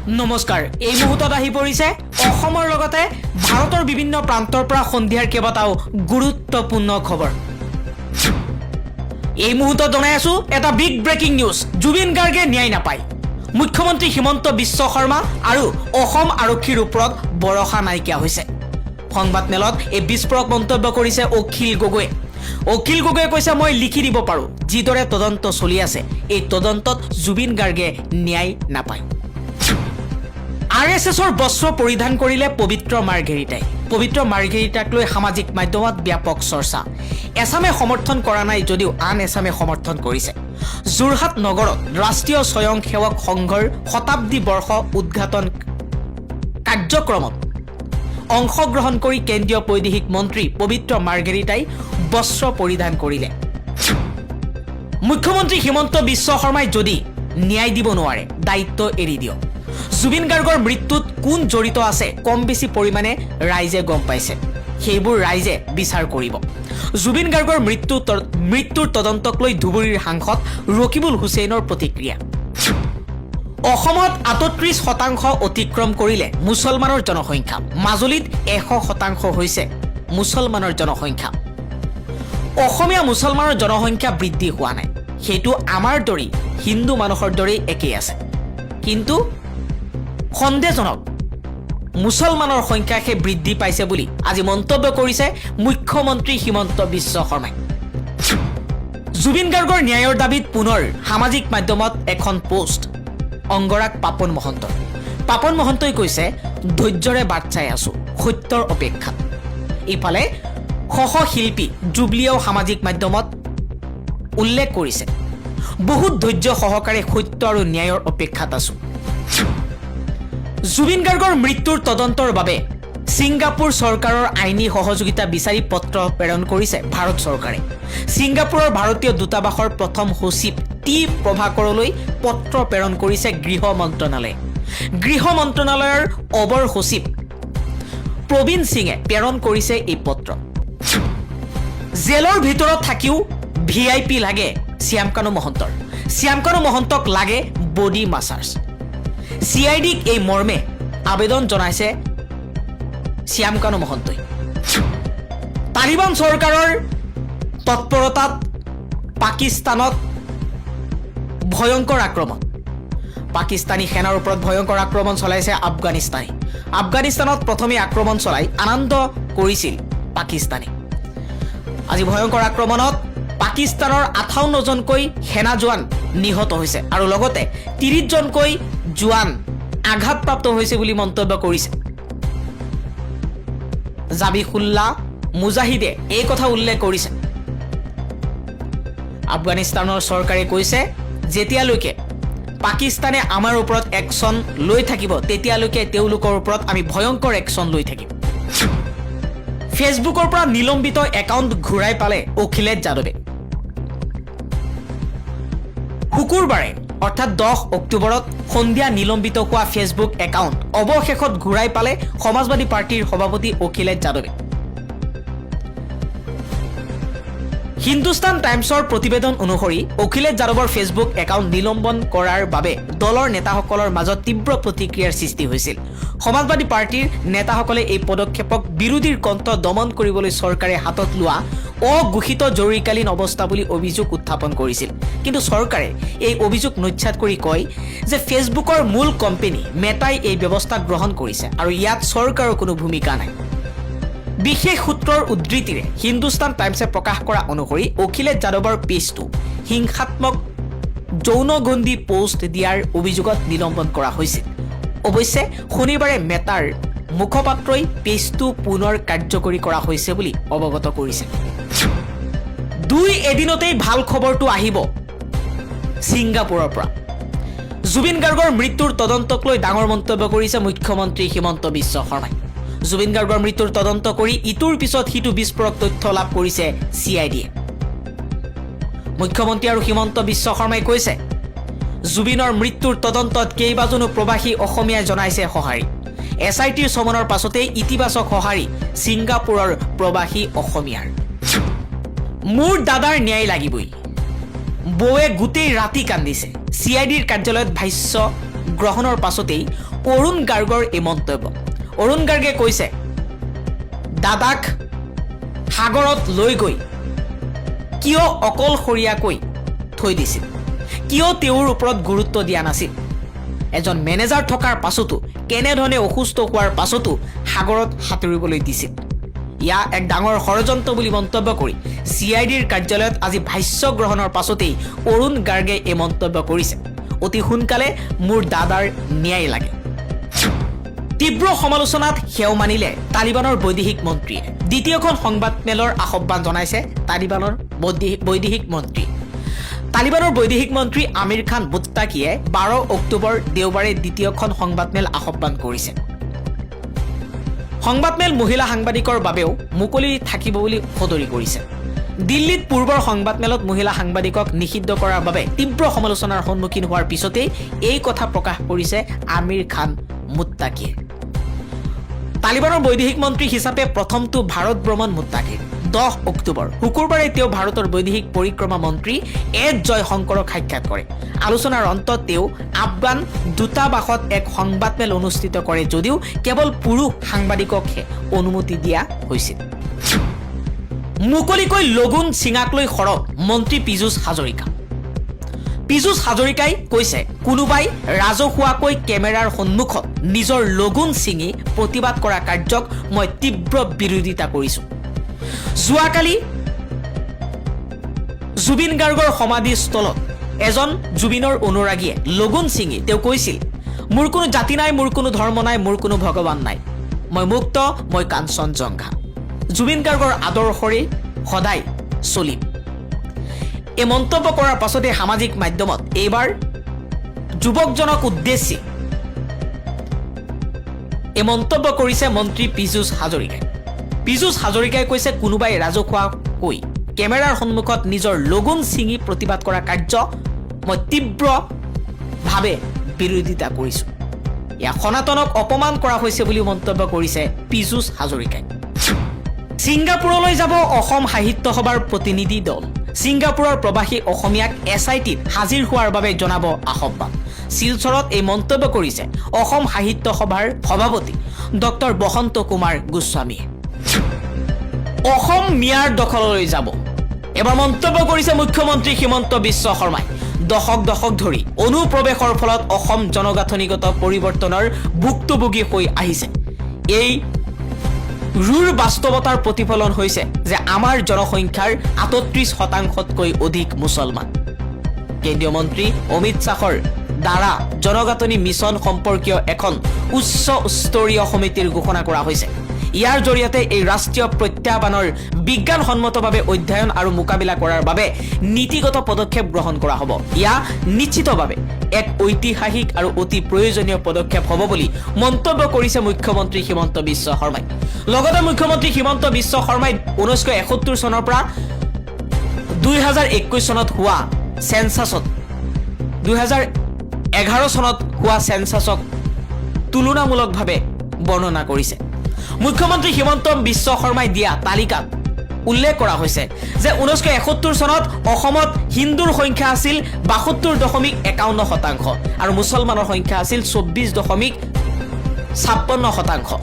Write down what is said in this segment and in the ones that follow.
নমস্কাৰ এই মুহূৰ্তত আহি পৰিছে অসমৰ লগতে ভাৰতৰ বিভিন্ন প্ৰান্তৰ পৰা সন্ধিয়াৰ কেইবাটাও গুৰুত্বপূৰ্ণ খবৰ এই মুহূৰ্তত জনাই আছো এটা বিগ ব্ৰেকিং নিউজ জুবিন গাৰ্গে ন্যায় নাপায় মুখ্যমন্ত্ৰী হিমন্ত বিশ্ব শৰ্মা আৰু অসম আৰক্ষীৰ ওপৰত বৰষা নাইকিয়া হৈছে সংবাদ মেলত এই বিস্ফোৰক মন্তব্য কৰিছে অখিল গগৈয়ে কৈছে মই লিখি দিব পাৰো যিদৰে তদন্ত চলি আছে এই তদন্তত জুবিন গাৰ্গে ন্যায় নাপায় আৰএছএছৰ বস্ত্ৰ পৰিধান কৰিলে পবিত্ৰ মাৰ্ঘেৰিটাক লৈ সামাজিক মাধ্যমত ব্যাপক চৰ্চা এছামে সমৰ্থন কৰা নাই যদিও আন এছামে সমৰ্থন কৰিছে যোৰহাট নগৰত ৰাষ্ট্ৰীয় স্বয়ংসেৱক সংঘৰ শতাব্দী বৰ্ষ উদ্ঘাটন কাৰ্যক্ৰমত অংশগ্ৰহণ কৰি কেন্দ্ৰীয় বৈদেশিক মন্ত্ৰী পবিত্ৰ মাৰ্ঘেৰিটাই বস্ত্ৰ পৰিধান কৰিলে মুখ্যমন্ত্ৰী হিমন্ত বিশ্ব শৰ্মাই যদি ন্যায় দিব নোৱাৰে দায়িত্ব এৰি দিয়ক জুবিন গাৰ্গৰ মৃত্যুত কোন জড়িত আছে কম বেছি পৰিমাণে ৰাইজে গম পাইছে সেইবোৰ ৰাইজে বিচাৰ কৰিব জুবিন গাৰ্গৰ মৃত্যুৰ তদন্তক লৈ ধুবুৰীৰ সাংসদ ৰকিবুল হুছেইনৰ প্ৰতিক্ৰিয়া অসমত ৩৮% অতিক্ৰম কৰিলে মুছলমানৰ জনসংখ্যা মাজুলীত ১০০% হৈছে মুছলমানৰ জনসংখ্যা অসমীয়া মুছলমানৰ জনসংখ্যা বৃদ্ধি হোৱা নাই সেইটো আমাৰ দৰেই হিন্দু মানুহৰ দৰেই একেই আছে কিন্তু সন্দেহজনক মুছলমানৰ সংখ্যাহে বৃদ্ধি পাইছে বুলি আজি মন্তব্য কৰিছে মুখ্যমন্ত্ৰী হিমন্ত বিশ্ব শৰ্মাই জুবিন গাৰ্গৰ ন্যায়ৰ দাবীত পুনৰ সামাজিক মাধ্যমত এখন পোষ্ট অংগৰাগ পাপন মহন্তই কৈছে ধৈৰ্যৰে বাট চাই আছো সত্যৰ অপেক্ষাত ইফালে শিল্পী জুবলিয়েও সামাজিক মাধ্যমত উল্লেখ কৰিছে বহুত ধৈৰ্য সহকাৰে সত্য আৰু ন্যায়ৰ অপেক্ষাত আছো জুবিন গাৰ্গৰ মৃত্যুৰ তদন্তৰ বাবে ছিংগাপুৰ চৰকাৰৰ আইনী সহযোগিতা বিচাৰি পত্ৰ প্ৰেৰণ কৰিছে ভাৰত চৰকাৰে ছিংগাপুৰৰ ভাৰতীয় দূতাবাসৰ প্ৰথম সচিব টি প্ৰভাকৰলৈ পত্ৰ প্ৰেৰণ কৰিছে গৃহ মন্ত্ৰণালয়ৰ অবৰ সচিব প্ৰবীণ সিঙে প্ৰেৰণ কৰিছে এই পত্ৰ জেলৰ ভিতৰত থাকিও ভিআইপি লাগে শ্যামকানু মহন্তক লাগে বডি মাছাজ চিআইডিক এই মৰ্মে আবেদন জনাইছে শ্যামকানু মহন্তই তালিবান চৰকাৰৰ তৎপৰতাত পাকিস্তানত ভয়ংকৰ আক্ৰমণ পাকিস্তানী সেনাৰ ওপৰত ভয়ংকৰ আক্ৰমণ চলাইছে আফগানিস্তানত প্ৰথমে আক্ৰমণ চলাই আনন্দ কৰিছিল পাকিস্তানে আজি ভয়ংকৰ আক্ৰমণত পাকিস্তানৰ ৫৮ জনকৈ সেনা জোৱান নিহত হৈছে আৰু লগতে ৩০ জনকৈ জোৱান আঘাতপ্ৰাপ্ত হৈছে বুলি মন্তব্য কৰিছে জাবিহুল্লাহ মুজাহিদে এই কথা উল্লেখ কৰিছে আফগানিস্তানৰ চৰকাৰে কৈছে যেতিয়ালৈকে পাকিস্তানে আমাৰ ওপৰত একশ্যন লৈ থাকিব তেতিয়ালৈকে তেওঁলোকৰ ওপৰত আমি ভয়ংকৰ একশ্যন লৈ থাকিম ফেচবুকৰ পৰা নিলম্বিত একাউণ্ট ঘূৰাই পালে অখিলেশ যাদৱে শুকুৰবাৰে অৰ্থাৎ 10 অক্টোবৰত সন্ধিয়া নিলম্বিত হোৱা ফেচবুক একাউণ্ট অৱশেষত ঘূৰাই পালে সমাজবাদী পাৰ্টিৰ সভাপতি অখিলেশ যাদৱে হিন্দুস্তান টাইমছৰ প্ৰতিবেদন অনুসৰি অখিলেশ যাদৱৰ ফেচবুক একাউণ্ট নিলম্বন কৰাৰ বাবে দলৰ নেতাসকলৰ মাজত তীব্ৰ প্ৰতিক্ৰিয়াৰ সৃষ্টি হৈছিল সমাজবাদী পাৰ্টিৰ নেতাসকলে এই পদক্ষেপক বিৰোধীৰ কণ্ঠ দমন কৰিবলৈ চৰকাৰে হাতত লোৱা অঘোষিত জৰুৰীকালীন অৱস্থা বুলি অভিযোগ উত্থাপন কৰিছিল কিন্তু চৰকাৰে এই অভিযোগ নস্যাৎ কৰি কয় যে ফেচবুকৰ মূল কোম্পানী মেটাই এই ব্যৱস্থা গ্ৰহণ কৰিছে আৰু ইয়াত চৰকাৰৰ কোনো ভূমিকা নাই বিশেষ সূত্ৰৰ উদ্ধৃতিৰে হিন্দুস্তান টাইমছে প্ৰকাশ কৰা অনুসৰি অখিলেশ যাদৱৰ পেজটো হিংসাত্মক যৌনগন্ধি পোষ্ট দিয়াৰ অভিযোগত নিলম্বন কৰা হৈছিল অৱশ্যে শনিবাৰে মেটাৰ মুখপাত্ৰই পেজটো পুনৰ কাৰ্যকৰী কৰা হৈছে বুলি অৱগত কৰিছে এদিনতেই ভাল খবৰটো আহিব ছিংগাপুৰৰ পৰা জুবিন গাৰ্গৰ মৃত্যুৰ তদন্তক লৈ ডাঙৰ মন্তব্য কৰিছে মুখ্যমন্ত্ৰী হিমন্ত বিশ্ব শৰ্মাই জুবিন গাৰ্গৰ মৃত্যুৰ তদন্ত কৰি ইটোৰ পিছত সিটো বিস্ফোৰক তথ্য লাভ কৰিছে চিআইডিয়ে মুখ্যমন্ত্ৰী আৰু হিমন্ত বিশ্ব শৰ্মাই কৈছে জুবিনৰ মৃত্যুৰ তদন্তত কেইবাজনো প্ৰবাসী অসমীয়াই জনাইছে সঁহাৰি এছআইটিৰ চমনৰ পাছতেই ইতিবাচক সঁহাৰি ছিংগাপুৰৰ প্ৰবাসী অসমীয়াৰ মোৰ দাদাৰ ন্যায় লাগিবই বৌৱে গোটেই ৰাতি কান্দিছে চিআইডিৰ কাৰ্যালয়ত ভাষ্য গ্ৰহণৰ পাছতেই অৰুণ গাৰ্গৰ এই মন্তব্য। অৰুণ গাৰ্গে কৈছে, দাদাক সাগৰত লৈ গৈ কিয় অকলশৰীয়াকৈ থৈ দিছিল, কিয় তেওঁৰ ওপৰত গুৰুত্ব দিয়া নাছিল, এজন মেনেজাৰ থকাৰ পাছতো কেনেধৰণে অসুস্থ হোৱাৰ পাছতো সাগৰত সাঁতুৰিবলৈ দিছিল। ইয়া এক ডাঙৰ ষড়যন্ত্ৰ বুলি মন্তব্য কৰি CIDৰ কাৰ্যালয়ত আজি ভাষ্য গ্ৰহণৰ পাছতেই অৰুণ গাৰ্গে এই মন্তব্য কৰিছে, অতি সোনকালে মোৰ দাদাৰ ন্যায় লাগে। তীব্ৰ সমালোচনাত সেও মানিলে তালিবানৰ বৈদেশিক মন্ত্ৰীয়ে। দ্বিতীয়খন সংবাদমেলৰ আহ্বান জনাইছে তালিবানৰ বৈদেশিক মন্ত্ৰী। তালিবানৰ বৈদেশিক মন্ত্ৰী আমিৰ খান মুত্তাকিয়ে 12 অক্টোবৰ দেওবাৰে দ্বিতীয়খন সংবাদমেল আহ্বান কৰিছে। সংবাদমেল মহিলা সাংবাদিকৰ বাবেও মুকলি থাকিব বুলি সদৰি কৰিছে। দিল্লীত পূৰ্বৰ সংবাদমেলত মহিলা সাংবাদিকক নিষিদ্ধ কৰাৰ বাবে তীব্ৰ সমালোচনাৰ সন্মুখীন হোৱাৰ পিছতেই এই কথা প্ৰকাশ কৰিছে আমিৰ খান মুত্তাকিয়ে। তালিবানৰ বৈদেশিক মন্ত্ৰী হিচাপে প্ৰথমটো ভাৰত ভ্ৰমণ মুত্তাকিৰ। 10 অক্টোবৰ শুকুৰবাৰে তেওঁ ভাৰতৰ বৈদেশিক পৰিক্ৰমা মন্ত্ৰী এছ জয়শংকৰক সাক্ষাৎ কৰে। আলোচনাৰ অন্তত তেওঁ আফগান দূতাবাসত এক সংবাদমেল অনুষ্ঠিত কৰে যদিও কেৱল পুৰুষ সাংবাদিককহে অনুমতি দিয়া হৈছিল। মুকলিকৈ লগুণ চিঙাক লৈ সৰব মন্ত্ৰী পীযুষ হাজৰিকা। পীযুষ হাজৰিকাই কৈছে, কোনোবাই ৰাজহুৱাকৈ কেমেৰাৰ সন্মুখত নিজৰ লগুণ ছিঙি প্ৰতিবাদ কৰা কাৰ্যক মই তীব্ৰ বিৰোধিতা কৰিছো। যোৱাকালি জুবিন গাৰ্গৰ সমাধিস্থলত এজন জুবিনৰ অনুৰাগীয়ে লগুণ ছিঙি তেওঁ কৈছিল, মোৰ কোনো জাতি নাই, মোৰ কোনো ধৰ্ম নাই, মোৰ কোনো ভগৱান নাই, মই মুক্ত, মই কাঞ্চনজংঘা, জুবিন গাৰ্গৰ আদৰ্শৰে সদায় চলিম। এই মন্তব্য কৰাৰ পাছতে সামাজিক মাধ্যমত এইবাৰ যুৱকজনক উদ্দেশ্যি এই মন্তব্য কৰিছে মন্ত্ৰী পীযুষ হাজৰিকাই। পীযুষ হাজৰিকাই কৈছে, কোনোবাই ৰাজহুৱাকৈ কেমেৰাৰ সন্মুখত নিজৰ লগুণ ছিঙি প্ৰতিবাদ কৰা কাৰ্য মই তীব্ৰভাৱে বিৰোধিতা কৰিছো। ইয়াক সনাতনক অপমান কৰা হৈছে বুলি মন্তব্য কৰিছে পীযুষ হাজৰিকাই। ছিংগাপুৰলৈ যাব অসম সাহিত্য সভাৰ প্ৰতিনিধি দল। ছিংগাপুৰৰ প্ৰৱাসী অসমীয়াক SITত হাজিৰ হোৱাৰ বাবে জনাব আহ্বান। শিলচৰত এই মন্তব্য কৰিছে অসম সাহিত্য সভাৰ সভাপতি ডক্টৰ বসন্ত কুমাৰ গোস্বামীয়ে। অসম মিয়াৰ দখললৈ যাব, এবাৰ মন্তব্য কৰিছে মুখ্যমন্ত্ৰী হিমন্ত বিশ্ব শৰ্মাই। দশক ধৰি অনুপ্ৰৱেশৰ ফলত অসম জনগাঁথনিগত পৰিৱৰ্তনৰ ভুক্তভোগী হৈ আহিছে। এই ৰুৰ বাস্তৱতাৰ প্ৰতিফলন হৈছে যে আমাৰ জনসংখ্যাৰ 38%তকৈ অধিক মুছলমান। কেন্দ্ৰীয় মন্ত্ৰী অমিত শ্বাহৰ দ্বাৰা জনগাঁথনি মিছন সম্পৰ্কীয় এখন উচ্চ স্তৰীয় সমিতিৰ ঘোষণা কৰা হৈছে। ইয়াৰ জৰিয়তে এই ৰাষ্ট্ৰীয় প্ৰত্যাহ্বানৰ বিজ্ঞানসন্মতভাৱে অধ্যয়ন আৰু মোকাবিলা কৰাৰ বাবে নীতিগত পদক্ষেপ গ্ৰহণ কৰা হ'ব। ইয়া নিশ্চিতভাৱে এক ঐতিহাসিক আৰু অতি প্ৰয়োজনীয় পদক্ষেপ হ'ব বুলি মন্তব্য কৰিছে মুখ্যমন্ত্ৰী হিমন্ত বিশ্ব শৰ্মাই। লগতে মুখ্যমন্ত্ৰী হিমন্ত বিশ্ব শৰ্মাই 1971 চনৰ পৰা 2021 চনত হোৱা সেন্সাছত 2011 চনত হোৱা সেন্সাছক তুলনামূলকভাৱে বৰ্ণনা কৰিছে। মুখ্যমন্ত্ৰী হিমন্ত বিশ্ব শৰ্মাই দিয়া তালিকাত উল্লেখ কৰা হৈছে যে 1971 চনত অসমত হিন্দুৰ সংখ্যা আছিল 72.51% আৰু মুছলমানৰ সংখ্যা আছিল 24.56%।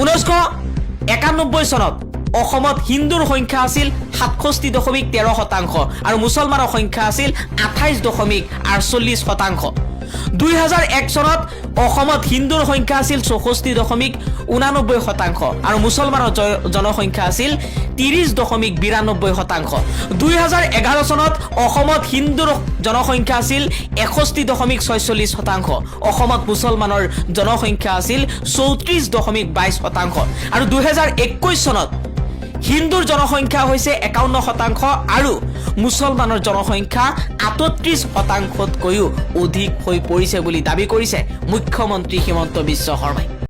1991 চনত অসমত হিন্দুৰ সংখ্যা আছিল 67.13% আৰু মুছলমানৰ সংখ্যা আছিল 28.48%। 2001 চনত অসমত হিন্দুৰ সংখ্যা আছিল 64.89% আৰু মুছলমানৰ জনসংখ্যা আছিল 30.92%। 2011 চনত অসমত হিন্দুৰ জনসংখ্যা আছিল 61.46%, অসমত মুছলমানৰ জনসংখ্যা আছিল 34.22% আৰু 2021 চনত হিন্দুৰ জনসংখ্যা হৈছে 51% আৰু মুছলমানৰ জনসংখ্যা 38%তকৈও অধিক হৈ পৰিছে বুলি দাবী কৰিছে মুখ্যমন্ত্ৰী হিমন্ত বিশ্ব শৰ্মাই।